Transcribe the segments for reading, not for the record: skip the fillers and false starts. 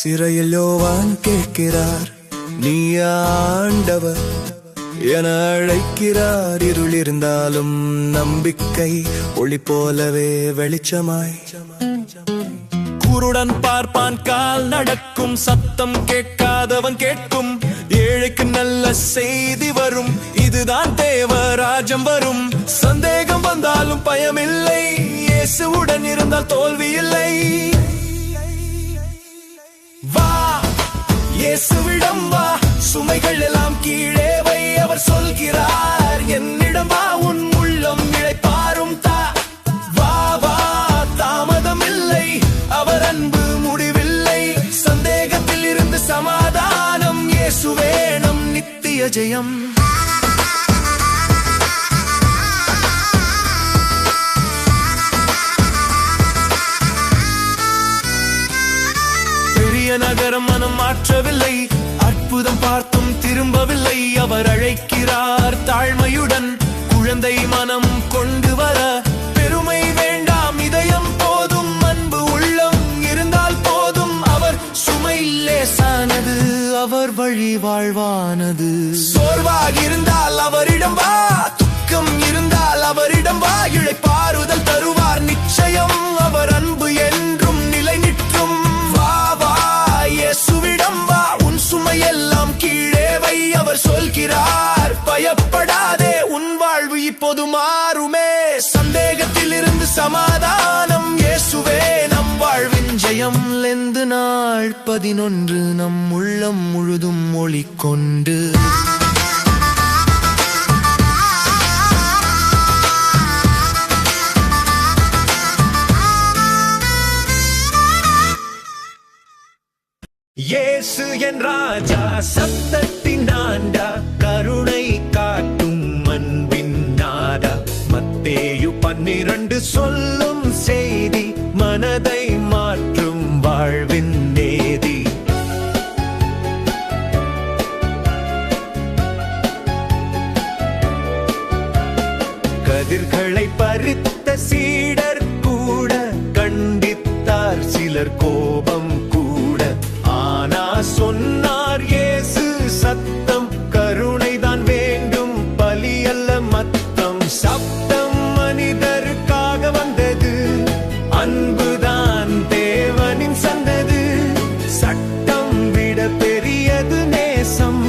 சிறையில் யோவான் கேட்கிறார், நீ ஆண்டவர் என அழைக்கிறார். இருள் இருந்தாலும் நம்பிக்கை ஒளி போலவே வெளிச்சமாய். குருடன் பார்ப்பான், கால் நடக்கும், சத்தம் கேட்காதவன் கேட்கும். ஏழைக்கு நல்ல செய்தி வரும், இதுதான் தேவராஜ்யம் வரும். சந்தேகம் வந்தாலும் பயமில்லை, இயேசுவுடன் இருந்தால் தோல்வி இல்லை. வா இயேசுவிடம் வா, சுமைகள் எல்லாம் கீழே வை. அவர் சொல்கிறார், என்னிடம் வா, உன் உள்ளம் இளைப்பாறும் தா. வா வா தாமதம் இல்லை, அவர் அன்பு முடிவில்லை. சந்தேகத்தில் இருந்து சமாதானம், இயேசுவே நம் நித்திய ஜெயம். நகரம் மனம் மாற்றவில்லை, அற்புதம் பார்த்தும் திரும்பவில்லை. அவர் அழைக்கிறார் தாழ்மையுடன், குழந்தை மனம் கொண்டு வர. பெருமை வேண்டாம், இதயம் போதும், அன்பு உள்ளம் இருந்தால் போதும். அவர் சுமை லேசானது, அவர் வழி வாழ்வானது. சோர்வாக இருந்தால் அவரிடம் வா, துக்கம் இருந்தால் அவரிடம் வா. இளைப்பாறுதல் தருவார் நிச்சயம், அவர் அன்பு என்றும் நிலை நிற்கும். இயேசுவிடம் வா, உன் சுமையெல்லாம் கீழே வை. அவர் சொல்கிறார், பயப்படாதே, உன் வாழ்வு இப்போது மாறுமே. சந்தேகத்தில் இருந்து சமாதானம், இயேசுவே நம் வாழ்வின் ஜெயம். லெந்து நாள் 11 நம் உள்ளம் முழுதும் ஒளி கொண்டு. இயேசு என் ராஜா, சத்தத்தின் ஆண்டா, கருணை காட்டும் அன்பின் நாடா. மத்தேயு 12 சொல்லும் செய்தி, மனதை மாற்றும் வாழ்வின் நேதி. கதிர்களை பறித்த சீடர் கூட கண்டித்தார், சிலர் கோபம் கூட. ஆனா சொன்னார் இயேசு சத்தம், கருணைதான் வேண்டும், பலி அல்ல மத்தம். சப்தம் மனிதருக்காக வந்தது, அன்புதான் தேவனின் சந்தது. சட்டம் விட பெரியது நேசம்,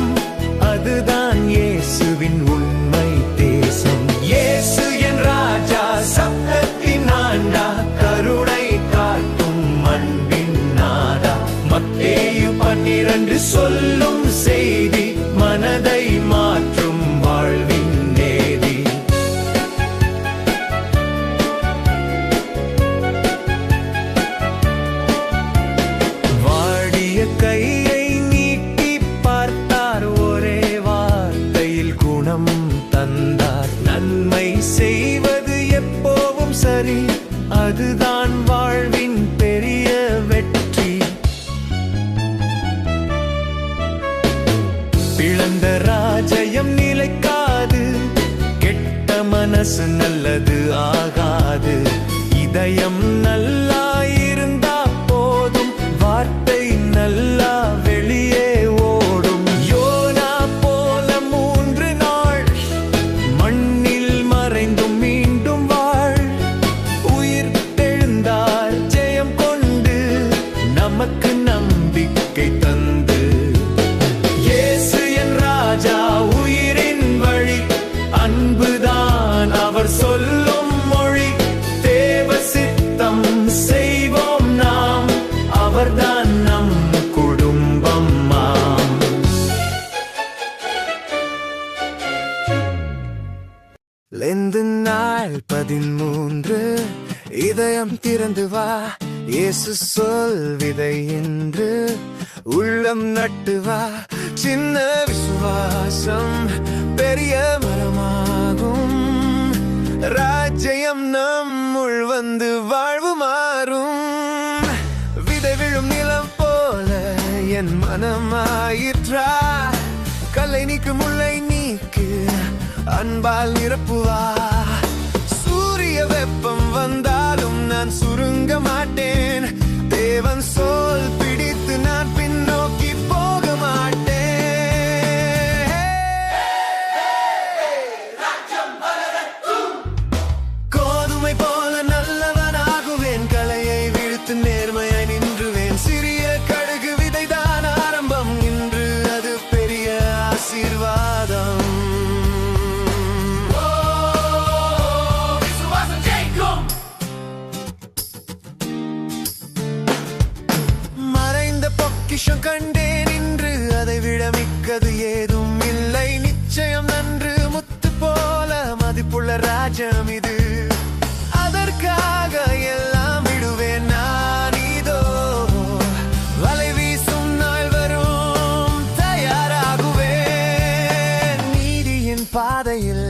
அதுதான் இயேசுவின் உண்மை தேசம். இயேசு என் ராஜா, சத்தத்தின் ஆண்டா, கருணை காட்டும் அன்பின் நாடா. மத்தேயு 12 சொல்லும் செய்தி, மனதை மாற்றும் வாழ்வின் நேதி. வாடிய கையை நீட்டி பார்த்தார், ஒரே வார்த்தையில் குணம் தந்தார். நன்மை செய்வது எப்போவும் சரி, அதுதான் வாழ்வின் பெரிய வெற்றி. பிளந்த ராஜ்யம் நிலைக்காது, கெட்ட மனசு நல்லது ஆகாது. இதயம் நல்லா இருந்தா போதும், வார்த்தை நல்லா வெளியே ஓடும். யோனா போல 3 நாள் மண்ணில் மறைந்தும் மீண்டும் வாழ். உயிர் தெழுந்தார் ஜெயம் கொண்டு, நமக்கு நம்பிக்கை தந்து. உயிரின் வழி அன்புதான், அவர் சொல்லும் மொழி. தேவ சித்தம் செய்வோம் நாம், அவர்தான் நம் குடும்பம். லெந்து நாள் 13 இதயம் திறந்து வா. இயேசு சொல் விதை என்று உள்ளம் நட்டு வா. சின்ன விசுவாசம் பெரிய மரமாகும், ராஜ்யம் நம்முள் வந்து வாழ்வு மாறும். விதை விழும் நிலம் போல என் மனமாயிற்றா. கல்லை நீக்கு முல்லை நீக்கு, அன்பால் நிரப்புவா. சூரிய வெப்பம் வந்தாலும் நான் சுருங்க மாட்டேன். தேவன் சொல் பிடித்து நான் கண்டேன் இன்று, அதை விட மிக்கது ஏதும் இல்லை. நிச்சயம் நன்று முத்து போல மதிப்புள்ள ராஜ்யம் இது. அதற்காக எல்லாம் விடுவேன் நான். இதோ வலை வீசும் நாள் வரும், தயாராகுவேன். நீதியின் பாதையில்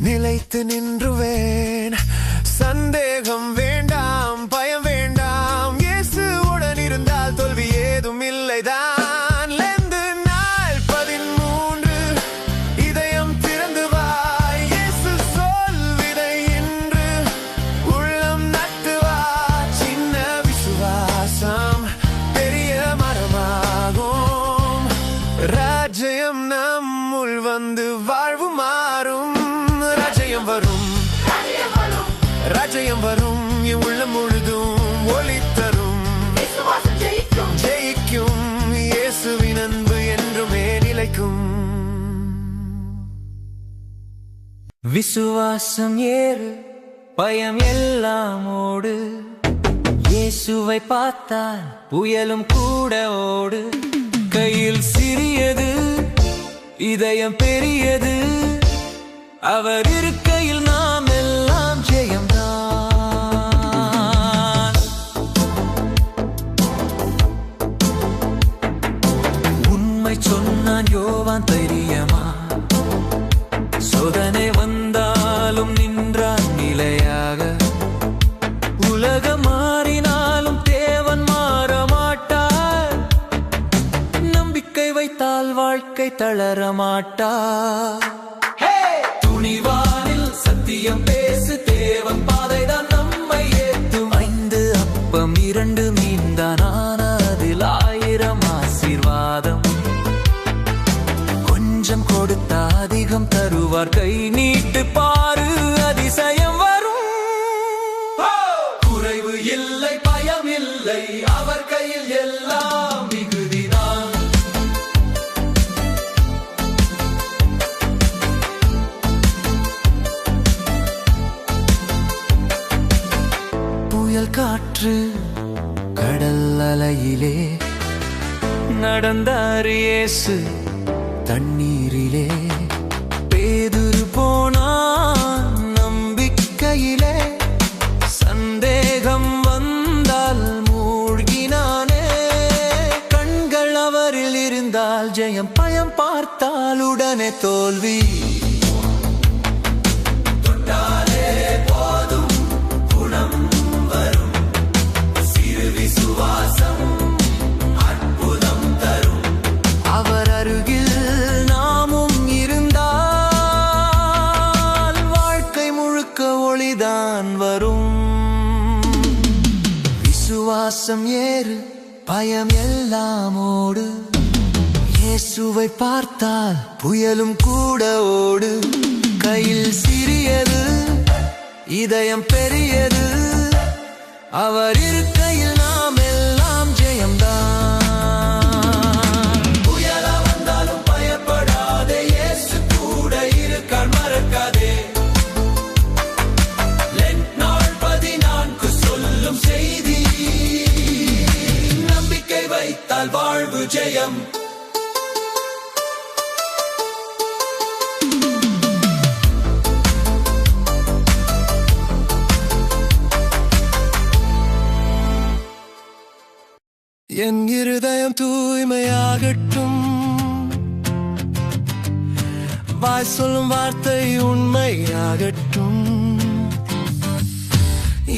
நிலைத்து நின்றுவேன். சந்தேகம் வேண்டாம், பயம் வேண்டாம், இயேசுவுடன் இருந்தால் தோல்வி ஏதும் இல்லைதான். லெந்து நாள் 13, இதயம் திறந்து வாய். இயேசு சொல்விதை இன்று உள்ளம் நட்டு வா. சின்ன விசுவாசம் பெரிய மரமாகும். ராஜ்யம் நம்முள் வந்து வாழ்வு மாறும். ராஜ்யம் வரும், ராஜ்யம் வரும், என் உள்ளம் முழுதும் ஒளி தரும். ஜெயிக்கும், இயேசுவின் அன்பு என்றுமே நிலைக்கும். விசுவாசம் ஏறு, பயம் எல்லாம் ஓடு. இயேசுவை பார்த்தால் புயலும் கூட ஓடு. கையில் சிறியது, இதயம் பெரியது. அவர் இருக்கையில் நாம் எல்லாம் ஜெயம்தான். உண்மை சொன்னான் யோவான் தைரியமா. சோதனை வந்தாலும் நின்றான் நிலையாக. உலகம் மாறினாலும் தேவன் மாற மாட்டார். நம்பிக்கை வைத்தால் வாழ்க்கை தளர மாட்டார். துணிவானில் சத்தியம் பேசு, தேவன் பாதைதான் நம்மை ஏத்தும். 5 அப்பம் 2 மீன்தான், அதில் 1000 ஆசீர்வாதம். கொஞ்சம் கொடுத்தா அதிகம் தருவார். கை நீட்டு பாரு, அதிசயம் வரும். குறைவு இல்லை, பயம் இல்லை, அவர் கையில் எல்லாம் மிகுதிதான். புயல் காற்று கடல் அலையிலே நடந்தார் இயேசு தண்ணீரிலே. பேதுரு போனான் நம்பிக்கையிலே. சந்தேகம் வந்தால் மூழ்கினானே. கண்கள் அவரில் இருந்தால் ஜெயம், பயம் பார்த்தால் உடனே தோல்வி. தொட்டாலே போதும் குணம் வரும். சிறு விசுவாசம் அற்புதம் தரும். அவர் அருகில் நாமும் இருந்தால் வாழ்க்கை முழுக்க ஒளிதான் வரும். விசுவாசம் ஏறு, பயம் எல்லாம் ஓடு. இயேசுவை பார்த்தால் புயலும் கூட ஓடு. கையில் சிறியது, இதயம் பெரியது. அவர் இருக்கையில் நாம் எல்லாம் ஜெயம்தான். புயல வந்தாலும் பயப்படாதே, இயேசு கூட இருக்கார், மறக்காதே. நாள் 14 சொல்லும் செய்தி. நம்பிக்கை வைத்தால் வாழ்வு ஜெயம். என் இருதயம் தூய்மையாகட்டும். வாய் சொல்லும் வார்த்தை உண்மையாகட்டும்.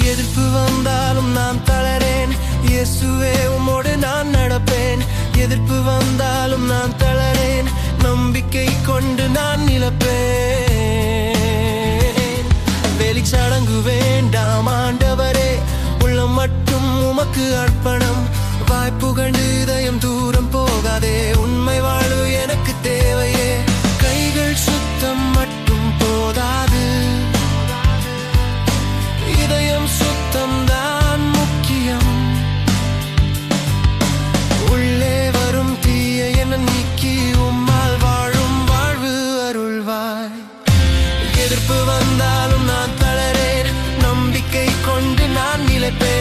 எதிர்ப்பு வந்தாலும் நான் தளரேன். இயேசுவே உம்மோடு நான் நடப்பேன். எதிர்ப்பு வந்தாலும் நான் தளரேன். நம்பிக்கை கொண்டு நான் நிலப்பேன். வெளிச்சடங்கு வேண்டாம் ஆண்டவரே, உள்ளம் மட்டும் உமக்கு அர்ப்பணம். வாய் புகழ்ந்து இதயம் தூரம் போகாதே. உண்மை வாழ்வு எனக்கு தேவையே. கைகள் சுத்தம் மட்டும் போதாது, இதயம் சுத்தம் தான் முக்கியம். உள்ளே வரும் தீய என நீக்கி உம்மால் வாழும் வாழ்வு அருள்வாய். எதிர்ப்பு வந்தாலும் நான் தளரேன். நம்பிக்கை கொண்டு நான் நிலைப்பேன்.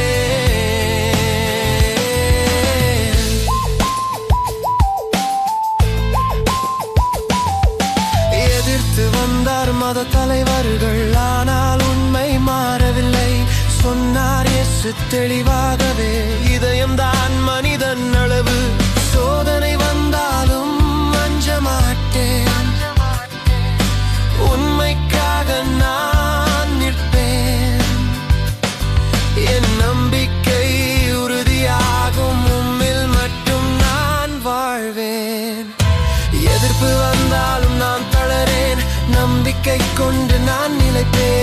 மத தலைவர்கள், ஆனால் உண்மை மாறவில்லை. சொன்னார் இயேசு தெளிவாகவே, இதயம்தான் மனிதன் அளவு. சோதனை வந்தாலும் அஞ்ச மாட்டேன், உண்மைக்காக நான் நிற்பேன். என் நம்பிக்கை உறுதியாகும், உம்மில் மட்டும் நான் வாழ்வேன். எதிர்ப்பு வந்தாலும் நான் தளரேன், நம்பிக்கை கொண்டு நான் நிலைப்பேன்.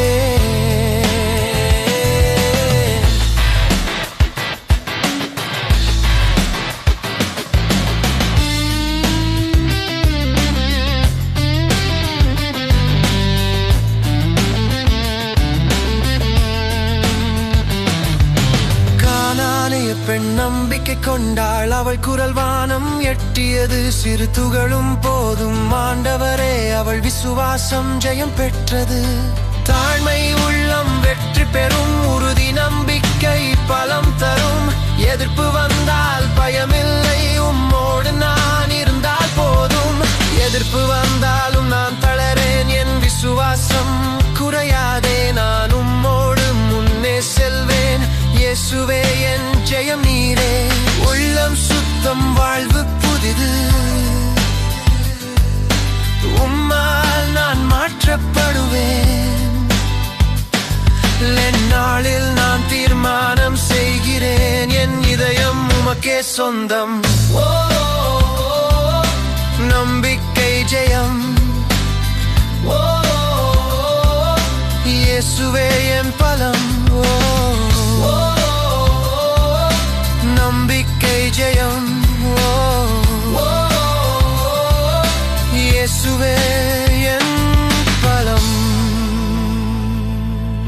பெண் நம்பிக்கை கொண்டாள், அவள் குரல் வானம் எட்டியது. சிறு துகளும் போதும் ஆண்டவரே, அவள் விசுவாசம் ஜெயம் பெற்றது. தாழ்மை உள்ளம் வெற்றி பெறும், உறுதி நம்பிக்கை பலம் தரும். எதிர்ப்பு வந்தால் பயமில்லை, உம்மோடு நான் இருந்தால் போதும். எதிர்ப்பு வந்தாலும் நான் தளரேன், என் விசுவாசம் குறையாதே. நான் உம்மோடு முன்னே செல்வேன், இயேசுவே என் ஜெயம் நீரே. உள்ளம் சுத்தம், வாழ்வு புதிது, உம்மால் நான் மாற்றப்படுவேன். நாளில் நான் தீர்மானம் செய்கிறேன், என் இதயம் உமக்கே சொந்தம். நம்பிக்கை ஜெயம், இயேசுவே என் பலம்.